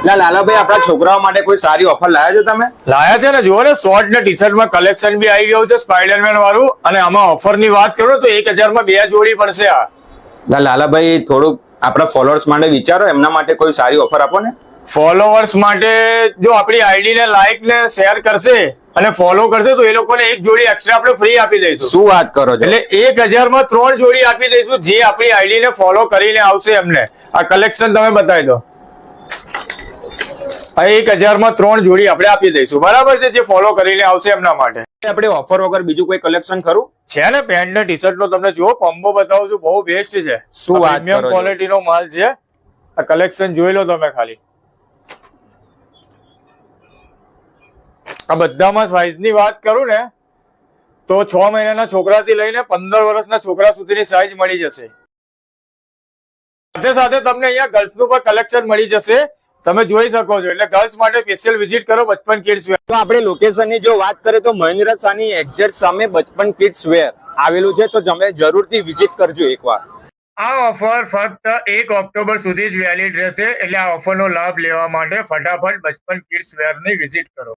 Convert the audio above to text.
લાલાભાઈ, આપણા છોકરાઓ માટે કોઈ સારી ઓફર લાયા છો તમે? લાયા છે ને, જુઓ ને, શોર્ટ ને ટી શર્ટમાં કલેક્શન બી આવી ગયું છે સ્પાઈડરમેન વાળું. અને આમાં ઓફર ની વાત કરો તો 1000 માં 2 જોડી પડશે. આ લાલાભાઈ, થોડુંક આપણા ફોલોઅર્સ માટે વિચારો, એમના માટે કોઈ સારી ઓફર આપો ને. ફોલોવર્સ માટે જો આપણી આઈડી ને લાઈક ને શેર કરશે અને ફોલો કરશે તો એ લોકોને 1 જોડી એક્સ્ટ્રા આપણે ફ્રી આપી દઈશું. શું વાત કરો છો? એટલે 1000 માં 3 જોડી આપી દઈશું જે આપણી આઈડી ને ફોલો કરીને આવશે એમને. આ કલેક્શન તમે બતાવી દો. 1000 માં 3 જોડી આપણે આપી દઈશું, બરાબર છે, જે ફોલો કરીને આવશે એમના માટે. આપણે ઓફર વગર બીજું કોઈ કલેક્શન ખરું? છે ને, પેન્ટ ને ટી શર્ટ નો તમને જુઓ કોમ્બો બતાવું છું, બહુ બેસ્ટ છે. શું વાત કરો છો? પ્રીમિયમ ક્વોલિટી નો માલ છે. આ કલેક્શન જોઈ લો તમે ખાલી. આ બધામાં સાઈઝ ની વાત કરું ને તો 6 મહિનાના છોકરાથી લઈને 15 વર્ષના છોકરા સુધીની સાઈઝ મળી જશે. સાથે સાથે તમને અહીંયા ગર્લ્સ નું પણ કલેક્શન મળી જશે, તમે જોઈ શકો છો. એટલે ગર્લ્સ માટે સ્પેશિયલ વિઝિટ કરો બચપન કિડ્સ વેર. તો આપણે લોકેશન ની જો વાત કરીએ તો મહેન્દ્ર શાહની એક્ઝેક્ટ સામે બચપન કિડ્સ વેર આવેલું છે, તો તમે જરૂરથી વિઝિટ કરજો એકવાર. આ ઓફર ફક્ત 1 ઓક્ટોબર સુધી જ વેલિડ રહેશે, એટલે આ ઓફરનો લાભ લેવા માટે ફટાફટ બચપન કિડ્સ વેર ની વિઝિટ કરો.